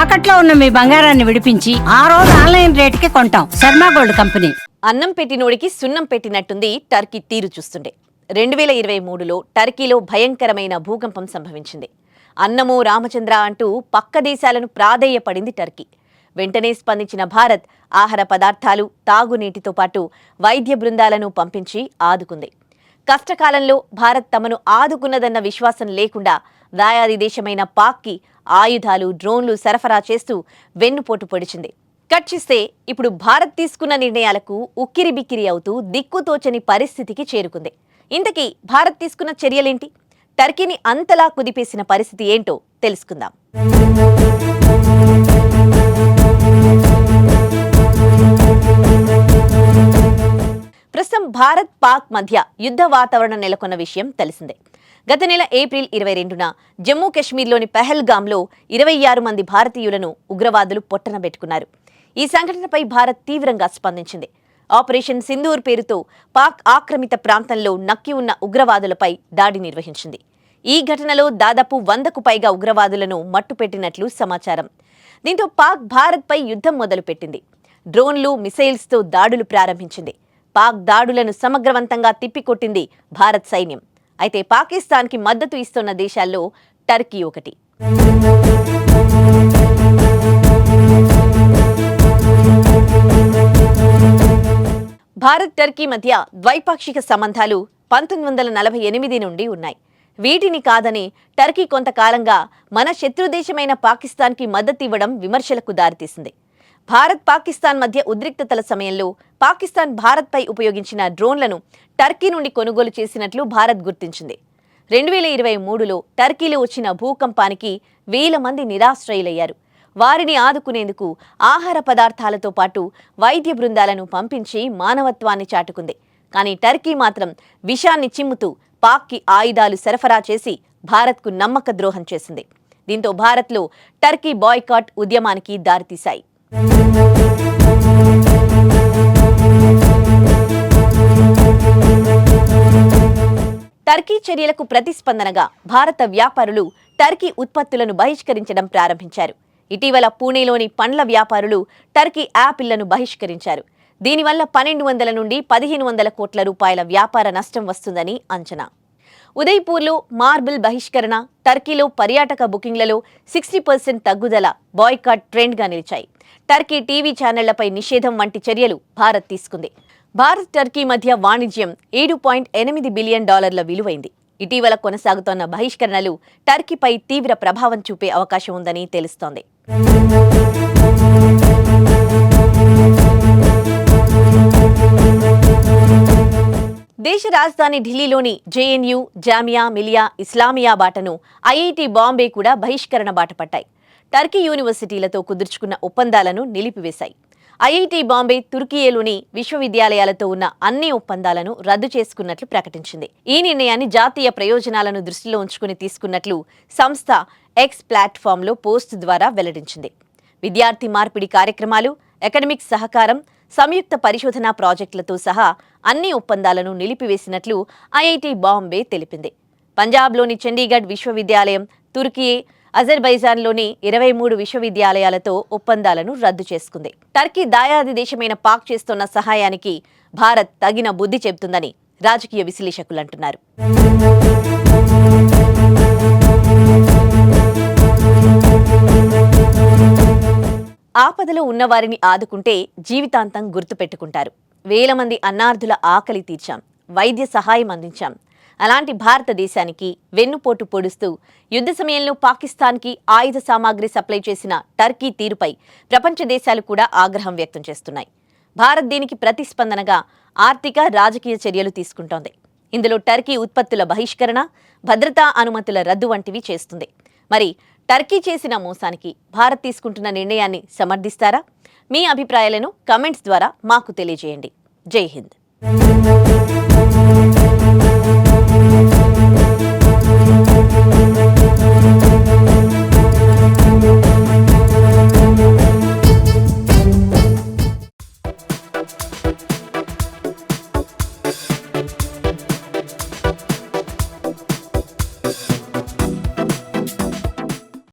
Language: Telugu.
తాకట్లో ఉన్న మీ బంగారాన్ని విడిపించి ఆ రోజు ఆన్లైన్ రేటుకి కొంటాం. Sharma gold company. అన్నం పెట్టినోడికి సున్నం పెట్టినట్టుంది టర్కీ తీరు చూస్తుండే. 2023లో టర్కీలో భయంకరమైన భూకంపం సంభవించింది. అన్నమో రామచంద్ర అంటూ పక్క దేశాలను ప్రాధేయపడింది టర్కీ. వెంటనే స్పందించిన భారత్ ఆహార పదార్థాలు, తాగునీటితో పాటు వైద్య బృందాలను పంపించి ఆదుకుంది. కష్టకాలంలో భారత్ తమను ఆదుకున్నదన్న విశ్వాసం లేకుండా దాయాది దేశమైన పాక్కి ఆయుధాలు, డ్రోన్లు సరఫరా చేస్తూ వెన్నుపోటు పొడిచింది. కట్ చేస్తే ఇప్పుడు భారత్ తీసుకున్న నిర్ణయాలకు ఉక్కిరిబిక్కిరి అవుతూ దిక్కుతోచని పరిస్థితికి చేరుకుంది. ఇంతకీ భారత్ తీసుకున్న చర్యలేంటి? టర్కీని అంతలా కుదిపేసిన పరిస్థితి ఏంటో తెలుసుకుందాం. ప్రస్తుతం భారత్ పాక్ మధ్య యుద్ధ వాతావరణం నెలకొన్న విషయం తెలిసిందే. గత నెల ఏప్రిల్ 22న జమ్మూ కశ్మీర్లోని పెహల్గాంలో 26 మంది భారతీయులను ఉగ్రవాదులు పొట్టనబెట్టుకున్నారు. ఈ సంఘటనపై భారత్ తీవ్రంగా స్పందించింది. ఆపరేషన్ సింధూర్ పేరుతో పాక్ ఆక్రమిత ప్రాంతంలో నక్కి ఉన్న ఉగ్రవాదులపై దాడి నిర్వహించింది. ఈ ఘటనలో దాదాపు 100కు పైగా ఉగ్రవాదులను మట్టుపెట్టినట్లు సమాచారం. దీంతో పాక్ భారత్పై యుద్ధం మొదలుపెట్టింది. డ్రోన్లు, మిసైల్స్తో దాడులు ప్రారంభించింది. పాక్ దాడులను సమగ్రవంతంగా తిప్పికొట్టింది భారత్ సైన్యం. అయితే పాకిస్తాన్కి మద్దతు ఇస్తున్న దేశాల్లో టర్కీ ఒకటి. భారత్ టర్కీ మధ్య ద్వైపాక్షిక సంబంధాలు 1948 నుండి ఉన్నాయి. వీటిని కాదని టర్కీ కొంతకాలంగా మన శత్రుదేశమైన పాకిస్తాన్కి మద్దతు ఇవ్వడం విమర్శలకు దారితీసింది. భారత్ పాకిస్తాన్ మధ్య ఉద్రిక్తతల సమయంలో పాకిస్తాన్ భారత్పై ఉపయోగించిన డ్రోన్లను టర్కీ నుండి కొనుగోలు చేసినట్లు భారత్ గుర్తించింది. 2023లో టర్కీలో వచ్చిన భూకంపానికి 1000 మంది నిరాశ్రయులయ్యారు. వారిని ఆదుకునేందుకు ఆహార పదార్థాలతో పాటు వైద్య బృందాలను పంపించి మానవత్వాన్ని చాటుకుంది. కానీ టర్కీ మాత్రం విషాన్ని చిమ్ముతూ పాక్కి ఆయుధాలు సరఫరా చేసి భారత్కు నమ్మక ద్రోహం చేసింది. దీంతో భారత్లో టర్కీ బాయ్కాట్ ఉద్యమానికి దారితీశాయి. టర్కీ చర్యలకు ప్రతిస్పందనగా భారత వ్యాపారులు టర్కీ ఉత్పత్తులను బహిష్కరించడం ప్రారంభించారు. ఇటీవల పూణేలోని పండ్ల వ్యాపారులు టర్కీ యాపిళ్లను బహిష్కరించారు. దీనివల్ల 1200 నుండి 1500 కోట్ల రూపాయల వ్యాపార నష్టం వస్తుందని అంచనా. ఉదయ్పూర్లో మార్బుల్ బహిష్కరణ, టర్కీలో పర్యాటక బుకింగ్లలో 60% తగ్గుదల బాయ్కాట్ ట్రెండ్గా నిలిచాయి. టర్కీ టీవీ ఛానళ్లపై నిషేధం వంటి చర్యలు భారత్ తీసుకుంది. భారత్ టర్కీ మధ్య వాణిజ్యం $7.8 బిలియన్ విలువైంది. ఇటీవల కొనసాగుతోన్న బహిష్కరణలు టర్కీపై తీవ్ర ప్రభావం చూపే అవకాశం ఉందని తెలుస్తోంది. దేశ రాజధాని ఢిల్లీలోని జేఎన్యూ, జామియా మిలియా ఇస్లామియా బాటను ఐఐటి బాంబే కూడా బహిష్కరణ బాట పట్టాయి. టర్కీ యూనివర్సిటీలతో కుదుర్చుకున్న ఒప్పందాలను నిలిపివేశాయి. ఐఐటి బాంబే తుర్కియేలోని విశ్వవిద్యాలయాలతో ఉన్న అన్ని ఒప్పందాలను రద్దు చేసుకున్నట్లు ప్రకటించింది. ఈ నిర్ణయాన్ని జాతీయ ప్రయోజనాలను దృష్టిలో ఉంచుకుని తీసుకున్నట్లు సంస్థ ఎక్స్ ప్లాట్ఫామ్లో పోస్ట్ ద్వారా వెల్లడించింది. విద్యార్థి మార్పిడి కార్యక్రమాలు, అకాడమిక్ సహకారం, సంయుక్త పరిశోధనా ప్రాజెక్టులతో సహా అన్ని ఒప్పందాలను నిలిపివేసినట్లు ఐఐటి బాంబే తెలిపింది. పంజాబ్లోని చండీగఢ్ విశ్వవిద్యాలయం, తుర్కియే, అజర్బైజాన్లోని 23 విశ్వవిద్యాలయాలతో ఒప్పందాలను రద్దు చేసుకుంది. టర్కీ దాయాది దేశమైన పాక్ చేస్తున్న సహాయానికి భారత్ తగిన బుద్ధి చెబుతుందని రాజకీయ విశ్లేషకులు అంటున్నారు. ఆపదలో ఉన్నవారిని ఆదుకుంటే జీవితాంతం గుర్తుపెట్టుకుంటారు. 1000 మంది అన్నార్థుల ఆకలి తీర్చాం, వైద్య సహాయం అందించాం. అలాంటి భారతదేశానికి వెన్నుపోటు పొడుస్తూ యుద్ధ సమయంలో పాకిస్తాన్కి ఆయుధ సామాగ్రి సప్లై చేసిన టర్కీ తీరుపై ప్రపంచ దేశాలు కూడా ఆగ్రహం వ్యక్తం చేస్తున్నాయి. భారత్ దీనికి ప్రతిస్పందనగా ఆర్థిక, రాజకీయ చర్యలు తీసుకుంటోంది. ఇందులో టర్కీ ఉత్పత్తుల బహిష్కరణ, భద్రతా అనుమతుల రద్దు వంటివి చేస్తుంది. మరి టర్కీ చేసిన మోసానికి భారత్ తీసుకుంటున్న నిర్ణయాన్ని సమర్థిస్తారా? మీ అభిప్రాయాలను కామెంట్స్ ద్వారా మాకు తెలియజేయండి. జై హింద్.